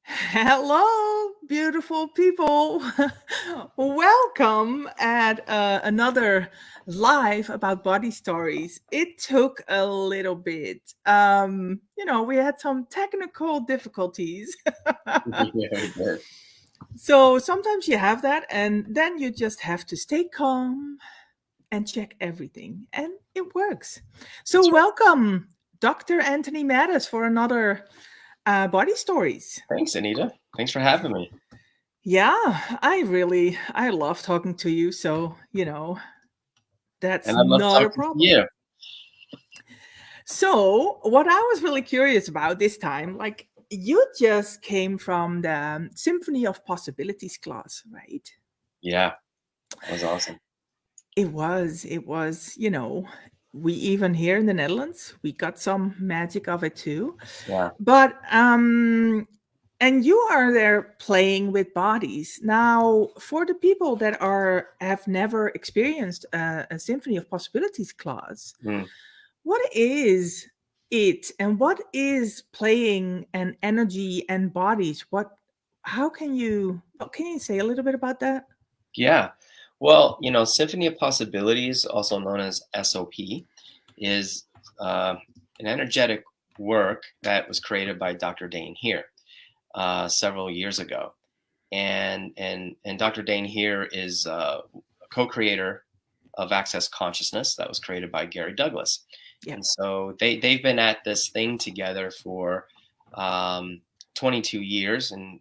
Hello, beautiful people. Welcome at another live about body stories. It took a little bit. We had some technical difficulties. Yeah, we did. So sometimes you have that, and then you just have to stay calm and check everything, and it works. So, That's right. welcome, Dr. Anthony Mattis, for another Body Stories. Thanks, Anita. Thanks for having me. Yeah, I love talking to you, so, that's And I'd love to not a talk to problem. you. So, what I was really curious about this time, like you just came from the Symphony of Possibilities class, right? Yeah, that was awesome. It was, we even here in the Netherlands, we got some magic of it too. Yeah. But and you are there playing with bodies. Now, for the people that are have never experienced a Symphony of Possibilities class, Mm. what is it and what is playing and energy and bodies? How can you say a little bit about that? Yeah. Well, Symphony of Possibilities, also known as SOP, is uh, an energetic work that was created by Dr. Dane here several years ago. And Dr. Dane here is a co-creator of Access Consciousness that was created by Gary Douglas. Yeah. And so they've been at this thing together for um, 22 years, and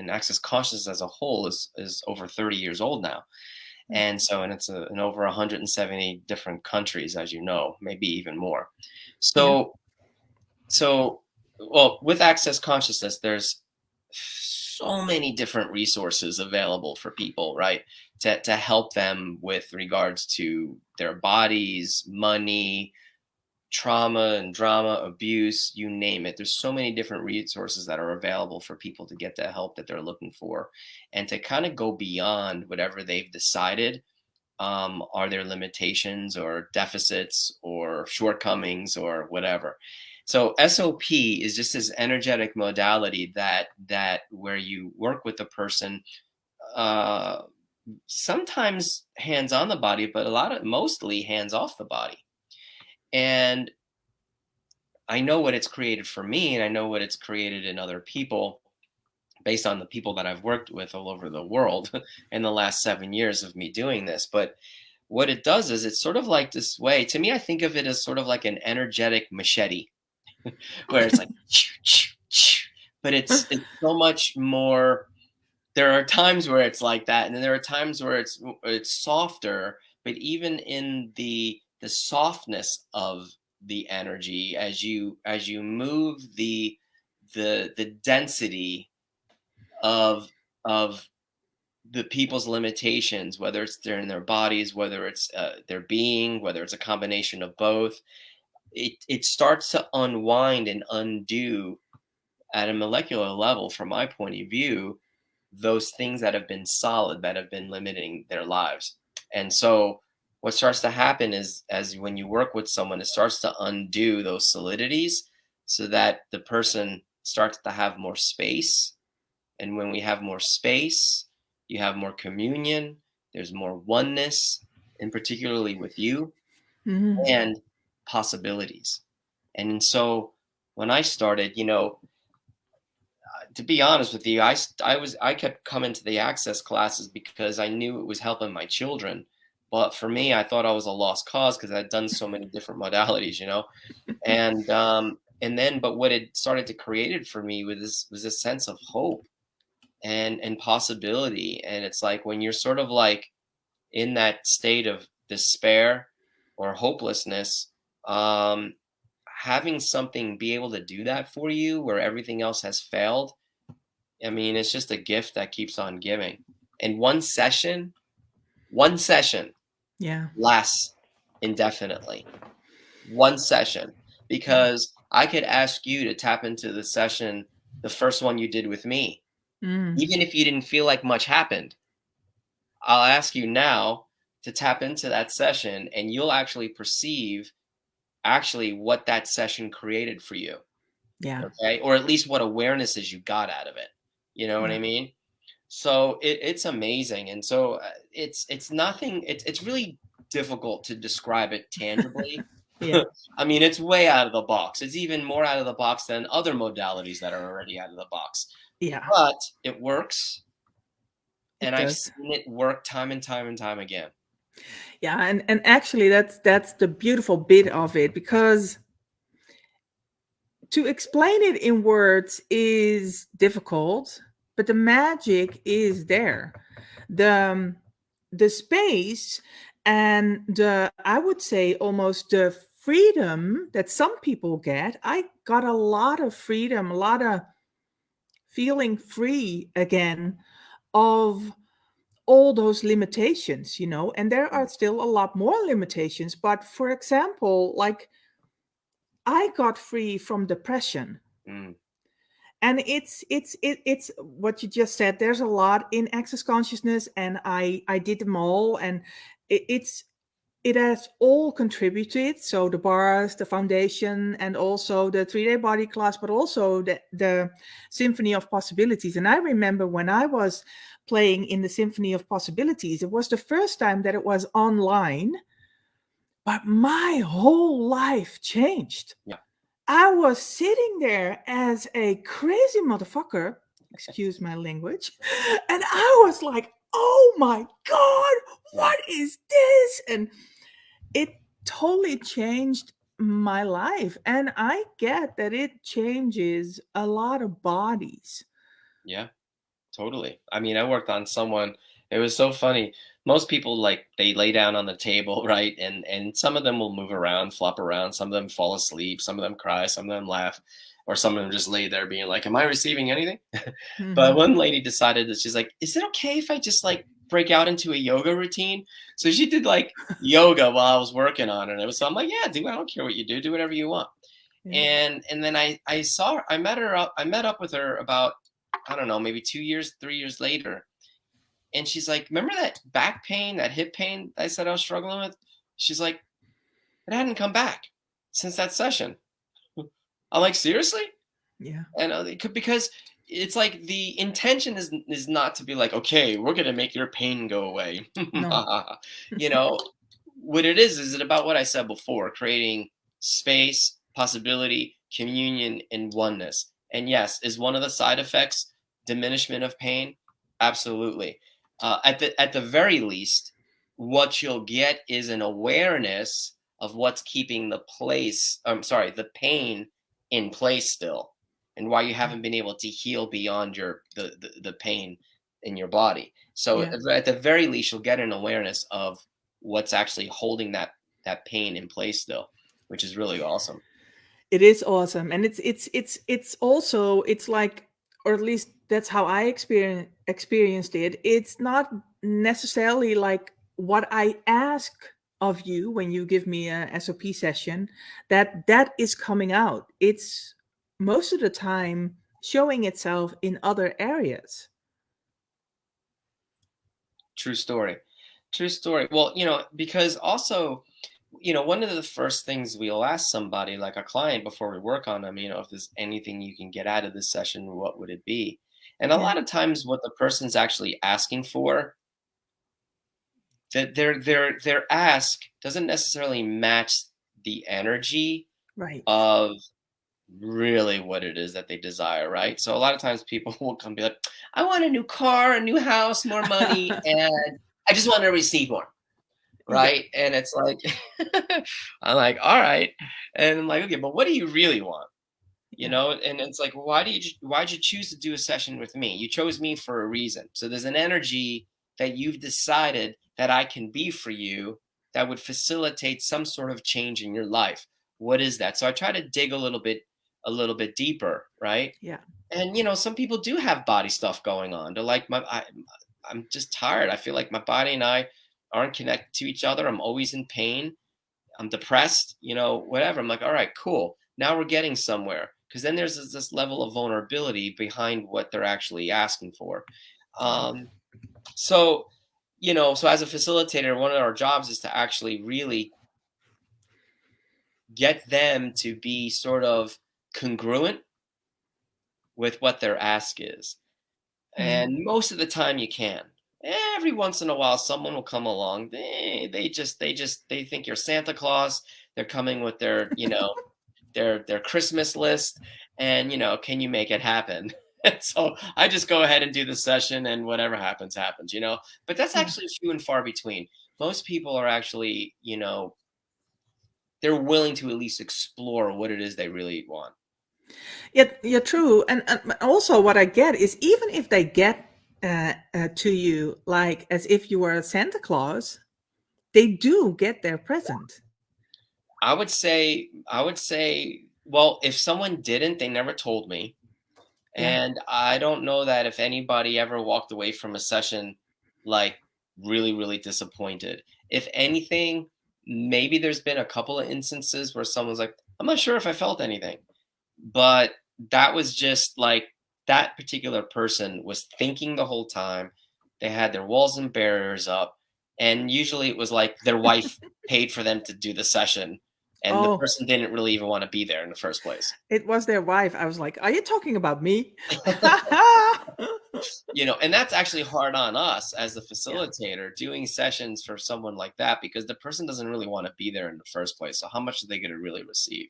Access Consciousness as a whole is over 30 years old now. And it's in over 170 different countries, as you know, maybe even more. Yeah. So so well, with Access Consciousness, there's so many different resources available for people, right? To help them with regards to their bodies, money, trauma and drama, abuse, you name it. There's so many different resources that are available for people to get the help that they're looking for and to kind of go beyond whatever they've decided are there limitations or deficits or shortcomings or whatever. So SOP is just this energetic modality that where you work with the person, uh, sometimes hands on the body, but mostly hands off the body. And I know what it's created for me, and I know what it's created in other people based on the people that I've worked with all over the world in the last 7 years of me doing this. But what it does is it's sort of like this way. To me, I think of it as sort of like an energetic machete, where it's like, but it's so much more. There are times where it's like that, and then there are times where it's softer. But even in the softness of the energy, as you move the density of of the people's limitations, whether it's they're in their bodies, whether it's their being, whether it's a combination of both, it starts to unwind and undo at a molecular level, from my point of view, those things that have been solid, that have been limiting their lives. And so what starts to happen is, as when you work with someone, it starts to undo those solidities so that the person starts to have more space. And when we have more space, you have more communion, there's more oneness, and particularly with you, Mhm. and possibilities. And so when I started, to be honest with you, I kept coming to the access classes because I knew it was helping my children. But for me, I thought I was a lost cause because I'd done so many different modalities. And then, but what it started to create it for me was this sense of hope and possibility. And it's like when you're sort of like in that state of despair or hopelessness, um, having something be able to do that for you where everything else has failed, I mean, it's just a gift that keeps on giving. And one session Yeah. lasts indefinitely. One session. Because I could ask you to tap into the session, the first one you did with me, Mm. even if you didn't feel like much happened. I'll ask you now to tap into that session, and you'll actually perceive actually what that session created for you. Yeah. Okay. Or at least what awarenesses you got out of it. You know what Yeah. I mean? So it's amazing. And so it's nothing, it's really difficult to describe it tangibly. Yeah. I mean, it's way out of the box. It's even more out of the box than other modalities that are already out of the box. Yeah. But it works, It and I've does. seen it work time and time and time again. Yeah, and actually that's the beautiful bit of it, because to explain it in words is difficult, but the magic is there. The the space and the, I would say, almost the freedom that some people get. I got a lot of freedom, a lot of feeling free again of all those limitations, and there are still a lot more limitations. But for example, like, I got free from depression. Mm, And it's what you just said. There's a lot in access consciousness, and I did them all, and it's it has all contributed. So the bars, the foundation, and also the 3-day body class, but also the Symphony of Possibilities. And I remember when I was playing in the Symphony of Possibilities, it was the first time that it was online, but my whole life changed. yeah. I was sitting there as a crazy motherfucker, excuse my language, and I was like, oh my God, what is this? And it totally changed my life. And I get that it changes a lot of bodies. Yeah. Totally. I mean, I worked on someone. It was so funny. Most people, like, they lay down on the table, right? And some of them will move around, flop around. Some of them fall asleep. Some of them cry. Some of them laugh, or some of them just lay there being like, "Am I receiving anything?" But Mhm. one lady decided that she's like, "Is it okay if I just like break out into a yoga routine?" So she did like yoga while I was working on it. And it was, so I'm like, "Yeah, do. I don't care what you do. Do whatever you want." Yeah. And then I saw her, I met up with her about, I don't know, maybe 2 years, 3 years later. And she's like, "Remember that back pain, that hip pain I said I was struggling with?" She's like, "It hadn't come back since that session." I'm like, "Seriously?" Yeah. And because it's like the intention is not to be like, "Okay, we're gonna make your pain go away." No. you know, what it is it about what I said before, creating space, possibility, communion, and oneness. And yes, is one of the side effects diminishment of pain? Absolutely. At the very least, what you'll get is an awareness of what's keeping the pain in place still, and why you haven't been able to heal beyond the pain in your body. So Yeah. at the very least, you'll get an awareness of what's actually holding that pain in place still, which is really awesome. It is awesome. And it's also, it's like, or at least that's how I experienced it. It's not necessarily like what I ask of you when you give me a SOP session, that is coming out. It's most of the time showing itself in other areas. True story. True story. Well, because also, one of the first things we'll ask somebody, like a client, before we work on them, if there's anything you can get out of this session, what would it be? And a Yeah. lot of times what the person's actually asking for, that their ask doesn't necessarily match the energy Right. of really what it is that they desire, right? So a lot of times people will come be like, "I want a new car, a new house, more money, and I just want to receive more." Yeah. Right? And it's like, I'm like, "All right." And I'm like, "Okay, but what do you really want?" Yeah. And it's like, why'd you choose to do a session with me? You chose me for a reason. So there's an energy that you've decided that I can be for you that would facilitate some sort of change in your life. What is that? So I try to dig a little bit deeper, right? Yeah. And some people do have body stuff going on. They're like, I'm just tired. I feel like my body and I aren't connected to each other. I'm always in pain. I'm depressed, whatever. I'm like, all right, cool. Now we're getting somewhere. Because then there's this level of vulnerability behind what they're actually asking for. Right. Um, so, so as a facilitator, one of our jobs is to actually really get them to be sort of congruent with what their ask is. Mm. And most of the time you can. Every once in a while someone will come along. They think you're Santa Claus. They're coming with their, their Christmas list, and can you make it happen? And so I just go ahead and do the session, and whatever happens happens. But that's Yeah. actually few and far between. Most people are actually, they're willing to at least explore what it is they really want. Yeah, yeah, true. And also, what I get is even if they get to you like as if you were Santa Claus, they do get their present. I would say, well, if someone didn't, they never told me. Yeah. And I don't know that if anybody ever walked away from a session like really, really disappointed. If anything, maybe there's been a couple of instances where someone's like, I'm not sure if I felt anything. But that was just like that particular person was thinking the whole time. They had their walls and barriers up. And usually it was like their wife paid for them to do the session. And the Oh, person didn't really even want to be there in the first place. it was their wife. I was like, "Are you talking about me?" And that's actually hard on us as the Yeah. facilitator doing sessions for someone like that because the person doesn't really want to be there in the first place. So how much are they going to really receive?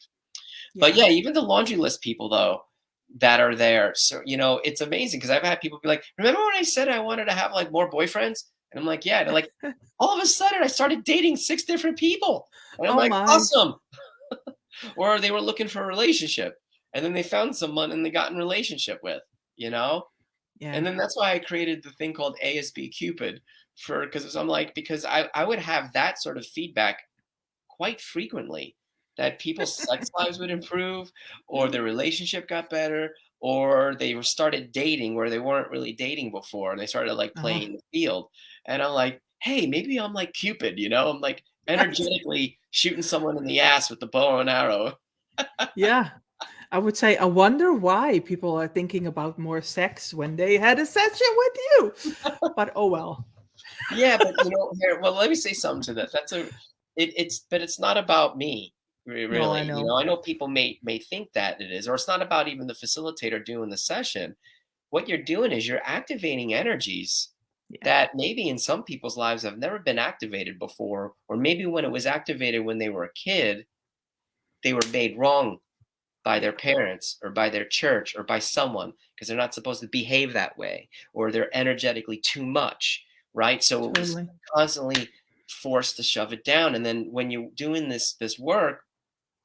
But Yeah. yeah, even the laundry list people though that are there. So, it's amazing because I've had people be like, remember when I said I wanted to have like more boyfriends? And I'm like, yeah. They're like, all of a sudden I started dating 6 different people. And I'm Oh like, my. awesome. Or they were looking for a relationship and then they found someone and they got in a relationship with, you know? Yeah. And then that's why I created the thing called ASB Cupid because I'm like, because I would have that sort of feedback quite frequently that people's sex lives would improve or their relationship got better or they were started dating where they weren't really dating before and they started like Oh, playing the field. And I'm like, hey, maybe I'm like Cupid, I'm like right. energetically shooting someone in the ass with the bow and arrow. Yeah. I would say, I wonder why people are thinking about more sex when they had a session with you. But oh well. Yeah, but here, well, let me say something to that. But it's not about me, No, I really. know. I know people may think that it is, or it's not about even the facilitator doing the session. What you're doing is you're activating energies Yeah. that maybe in some people's lives have never been activated before, or maybe when it was activated when they were a kid, they were made wrong by Yeah. their parents or by their church or by someone because they're not supposed to behave that way or they're energetically too much, right? So it was Totally. constantly forced to shove it down. And then when you're doing this work,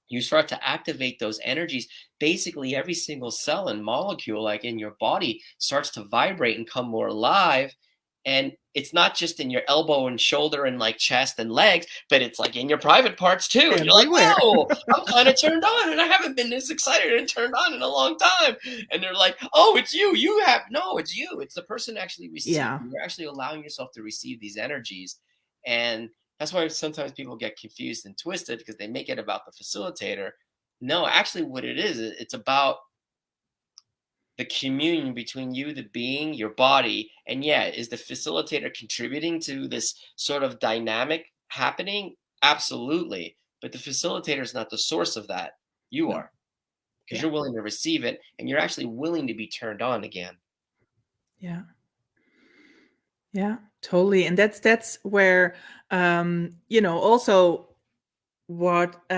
you start to activate those energies. Basically, every single cell and molecule, like in your body, starts to vibrate and come more alive. And it's not just in your elbow and shoulder and like chest and legs, but it's like in your private parts too. And you're like, Everywhere. whoa, I'm kind of turned on and I haven't been this excited and turned on in a long time. And they're like, oh, it's you. You have, no, it's you. It's the person actually Yeah. receiving. You're actually allowing yourself to receive these energies. And that's why sometimes people get confused and twisted because they make it about the facilitator. No, actually, what it is, it's about the communion between you, the being, your body. And yeah, is the facilitator contributing to this sort of dynamic happening? Absolutely. But the facilitator is not the source of that. You No. are, because Yeah. you're willing to receive it and you're actually willing to be turned on again. Yeah. Yeah. Totally. And that's where also what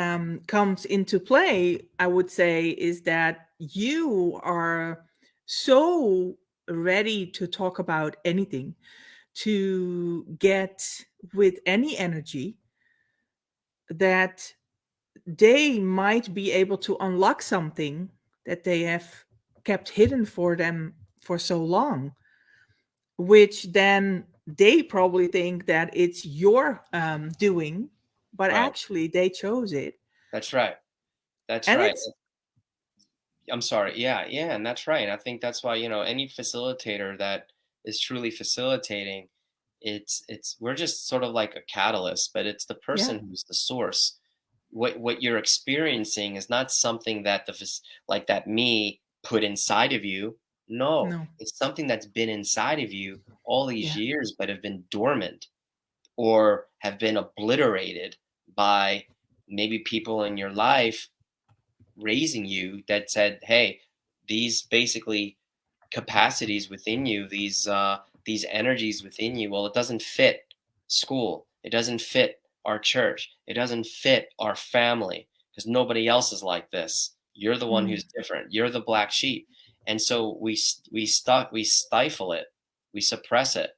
comes into play, I would say, is that you are so ready to talk about anything, to get with any energy, that they might be able to unlock something that they have kept hidden for them for so long, which then they probably think that it's your doing, but Right. actually they chose it. That's right. That's And right. it's, I'm sorry. Yeah, yeah, and that's right. And I think that's why, any facilitator that is truly facilitating, it's we're just sort of like a catalyst, but it's the yeah, person who's the source. What you're experiencing is not something that like that me put inside of you. No, no, it's something that's been inside of you all these yeah, years, but have been dormant or have been obliterated by maybe people in your life raising you that said, hey, these basically capacities within you, these energies within you, well, it doesn't fit school, it doesn't fit our church, it doesn't fit our family, because nobody else is like this. You're the one Mm. who's different. You're the black sheep. And so we stifle it, we suppress it,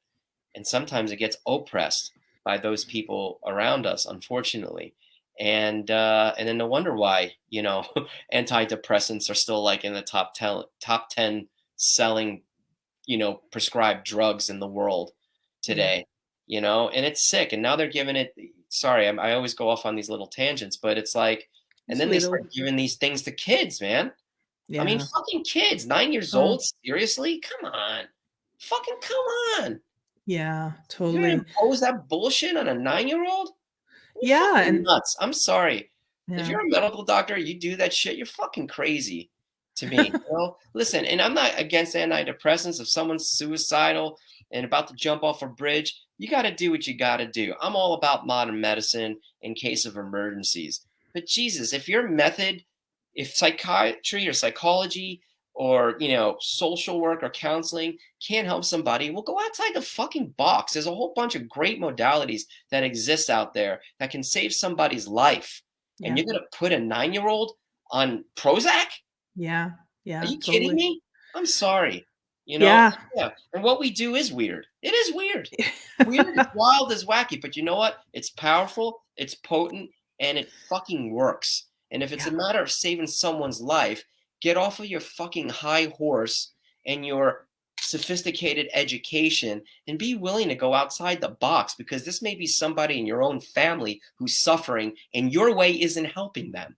and sometimes it gets oppressed by those people around us, unfortunately. And then no wonder why, antidepressants are still like in the top 10 selling, prescribed drugs in the world Yeah. today. And it's sick. And now they're giving it. Sorry, I always go off on these little tangents, but it's like, and It's then they little. start giving these things to kids, man. I mean, Yeah. fucking kids, 9 years Oh, old. Seriously, come on, fucking come on. yeah, You're gonna totally. impose that bullshit on a 9-year-old? You're Yeah, fucking and nuts. I'm sorry. If yeah. you're a medical doctor, you do that shit, you're fucking crazy to me. Listen, and I'm not against antidepressants. If someone's suicidal and about to jump off a bridge, you got to do what you got to do. I'm all about modern medicine in case of emergencies. But Jesus, if your method, if psychiatry or psychology or, social work or counseling can't help somebody, well, go outside the fucking box. There's a whole bunch of great modalities that exists out there that can save somebody's life. And Yeah. you're going to put a 9-year-old on Prozac? Yeah. Are Yeah, you kidding totally. me? I'm sorry. Yeah. Yeah. And what we do is weird. It is weird. Weird, it's wild, it's wacky. But you know what? It's powerful, it's potent, and it fucking works. And if it's a Yeah. matter of saving someone's life, get off of your fucking high horse and your sophisticated education and be willing to go outside the box, because this may be somebody in your own family who's suffering and your way isn't helping them.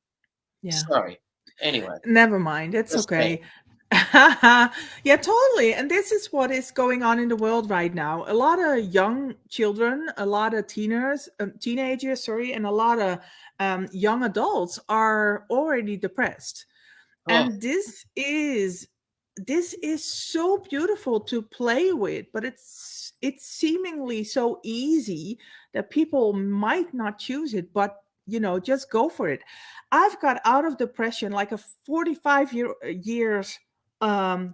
Yeah. Sorry. Anyway, Never mind. It's just saying. okay. Yeah, totally. And this is what is going on in the world right now. A lot of young children, a lot of teenagers, sorry, and a lot of young adults are already depressed. Oh, And this is so beautiful to play with, but it's seemingly so easy that people might not choose it, but just go for it. I've got out of depression, like a 45 years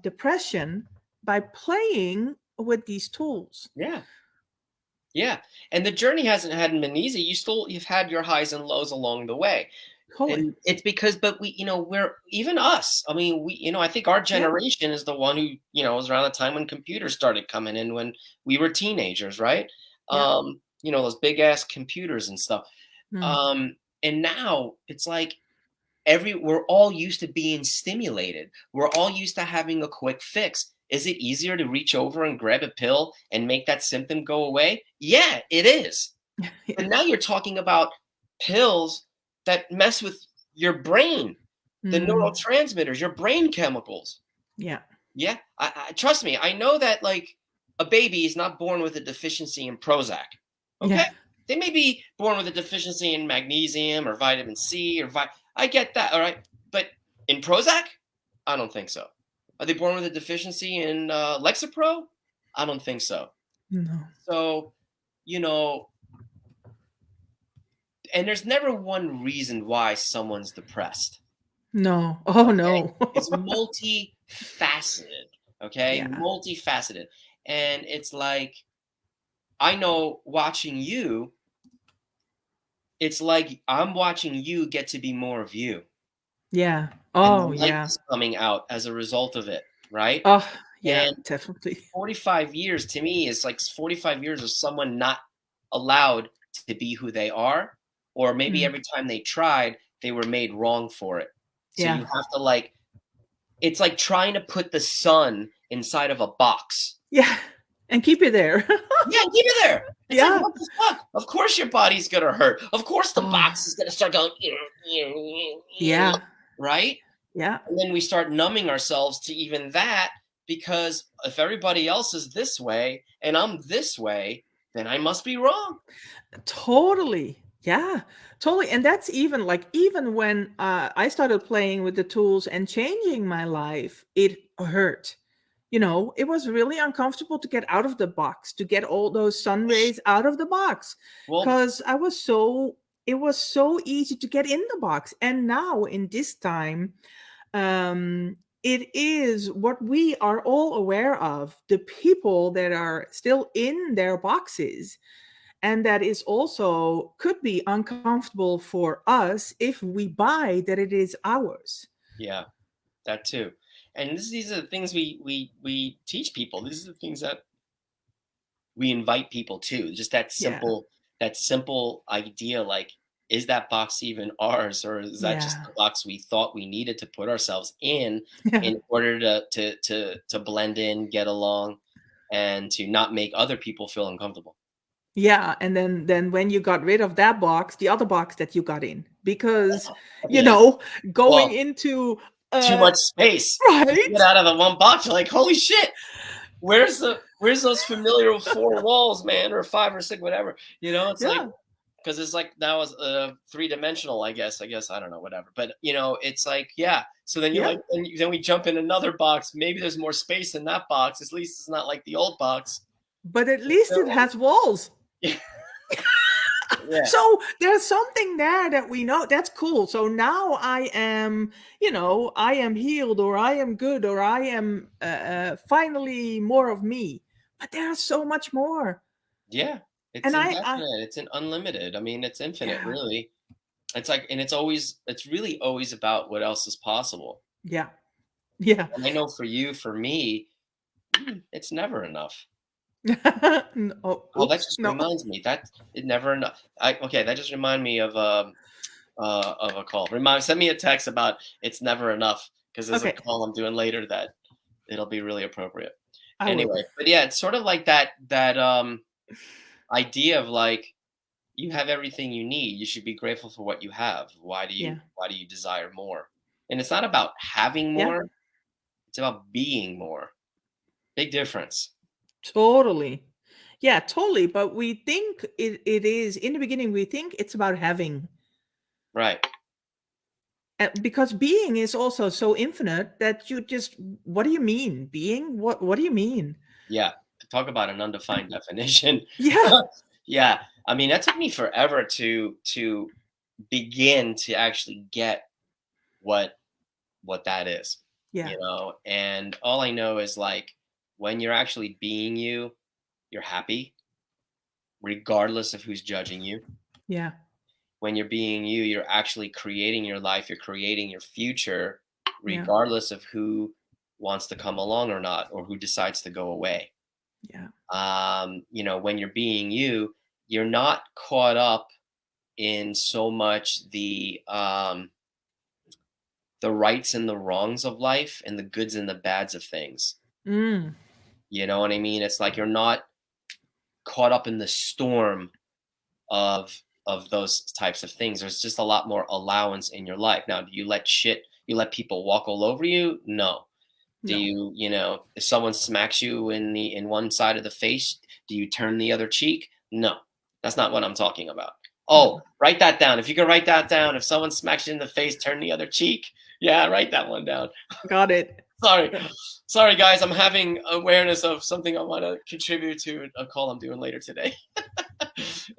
depression, by playing with these tools. yeah. Yeah. And the journey hadn't been easy. You've had your highs and lows along the way. Holy. And it's because, but we're even us. I mean, I think our Yeah. generation is the one who, was around the time when computers started coming in when we were teenagers, right? Yeah. Those big ass computers and stuff. Mm. And now it's like we're all used to being stimulated. We're all used to having a quick fix. Is it easier to reach over and grab a pill and make that symptom go away? Yeah, it is. Yeah. But now you're talking about pills that mess with your brain, the Mm. neurotransmitters, your brain chemicals. Yeah. Yeah, I trust me. I know that like a baby is not born with a deficiency in Prozac. Okay, Yeah. they may be born with a deficiency in magnesium or vitamin C I get that. All right, but in Prozac, I don't think so. Are they born with a deficiency in Lexapro? I don't think so. No. So, you know, and there's never one reason why someone's depressed. No. Oh Okay, no. it's multifaceted. Okay, Yeah. multifaceted, and it's like I know watching you. It's like I'm watching you get to be more of you, Yeah. and Oh the light yeah. is coming out as a result of it, right? Oh yeah, And definitely. 45 years to me is like 45 years of someone not allowed to be who they are, or maybe Mm. every time they tried, they were made wrong for it. So Yeah. you have to like, it's like trying to put the sun inside of a box. Yeah. And keep it there. Yeah, keep it there. It's like, Yeah. what the fuck? Of course your body's gonna hurt. Of course the Oh, box is gonna start going, yeah. right? Yeah. And then we start numbing ourselves to even that, because if everybody else is this way and I'm this way, then I must be wrong. Totally. Yeah. Totally. And that's even when I started playing with the tools and changing my life, it hurt. It was really uncomfortable to get out of the box, to get all those sun rays out of the box, Well, because I was so it was so easy to get in the box. And now in this time, it is what we are all aware of, the people that are still in their boxes. And that is also could be uncomfortable for us if we buy that it is ours. Yeah, that too. And these are the things we teach people. These are the things that we invite people to. Just Yeah. that simple idea, like, is that box even ours, or is that just Yeah. the box we thought we needed to put ourselves Yeah. in order to blend in, get along, and to not make other people feel uncomfortable? Yeah, and then when you got rid of that box, the other box that you got in, because you Yeah. know, going Well, into too much space. You get right? out of the one box, you're like, holy shit, where's those familiar four walls, man, or five or six, whatever. It's like, Yeah. because it's like now it's three-dimensional, I guess I don't know, whatever. But it's like, yeah. So then you're Yeah. like, then we jump in another box. Maybe there's more space in that box. At least it's not like the old box. But at least it has walls. Yeah, yeah, So there's something there that we know. That's cool. So now I am, I am healed, or I am good, or I am finally more of me. But there's so much more. yeah. It's And I indefinite. It's an unlimited. I mean, it's infinite, yeah, really. It's like, and it's really always about what else is possible. yeah, yeah. And I know for you, for me, it's never enough. Oh, Oh, that oops, just no. reminds me that it never enough. Okay, that just reminded me of a call. Send me a text about it's never enough, because there's a Okay, call I'm doing later that it'll be really appropriate. I will. Anyway, but yeah, it's sort of like that idea of like, you have everything you need. You should be grateful for what you have. Yeah, Why do you desire more? And it's not about having yeah, more, it's about being more. Big difference. totally. Yeah, totally. But we think it is in the beginning. We think it's about having. Right. Because being is also so infinite that you just, what do you mean being, what do you mean? Yeah. To talk about an undefined definition. Yeah, Yeah. I mean, that took me forever to begin to actually get what that is, yeah, and all I know is, like, when you're actually being you, you're happy regardless of who's judging you. yeah, When you're being you, you're actually creating your life, you're creating your future yeah, regardless of who wants to come along or not, or who decides to go away. yeah, When you're being you, you're not caught up in so much the rights and the wrongs of life and the goods and the bads of things. mm, You know what I mean? It's like you're not caught up in the storm of those types of things. There's just a lot more allowance in your life. Now, do you let people walk all over you? No. Do no, you, if someone smacks you in one side of the face, do you turn the other cheek? No. That's not what I'm talking about. Oh, no. write that down. If you can write that down, if someone smacks you in the face, turn the other cheek. Yeah, write that one down. Got it. Sorry. Sorry, guys. I'm having awareness of something I want to contribute to a call I'm doing later today.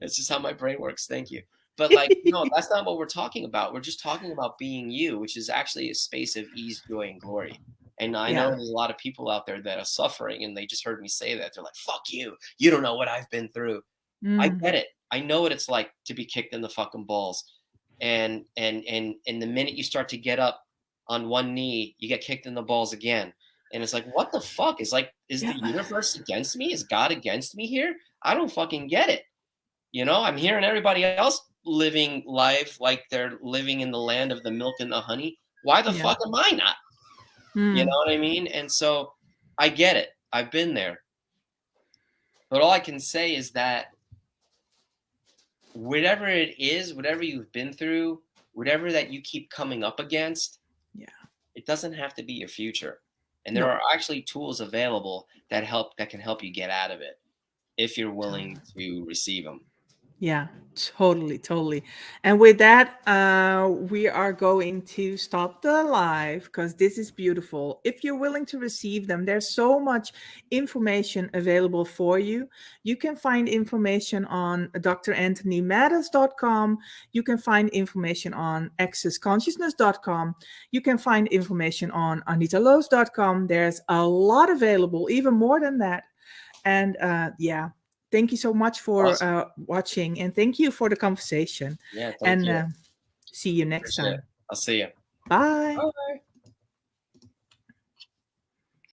It's just how my brain works. Thank you. But, like, no, that's not what we're talking about. We're just talking about being you, which is actually a space of ease, joy, and glory. And I know Yeah, there's a lot of people out there that are suffering, and they just heard me say that. They're like, fuck you. You don't know what I've been through. I mm, get it. I know what it's like to be kicked in the fucking balls. And the minute you start to get up on one knee, you get kicked in the balls again. And it's like, what the fuck? Is the yeah, universe against me? Is God against me here? I don't fucking get it. I'm hearing everybody else living life like they're living in the land of the milk and the honey. Why the yeah, fuck am I not? You know mm, what I mean? And so I get it. I've been there. But all I can say is that whatever it is, whatever you've been through, whatever that you keep coming up against, yeah, it doesn't have to be your future. And there no, are actually tools available that can help you get out of it if you're willing totally. to receive them. Yeah, totally, totally. And with that, we are going to stop the live because this is beautiful. If you're willing to receive them, there's so much information available for you. You can find information on dranthonymattis.com. You can find information on accessconsciousness.com. You can find information on anitaloos.com. There's a lot available, even more than that. And yeah, thank you so much for Awesome. watching, and thank you for the conversation. Yeah, thank And you. see you next Appreciate it. time. I'll see you. Bye. Bye.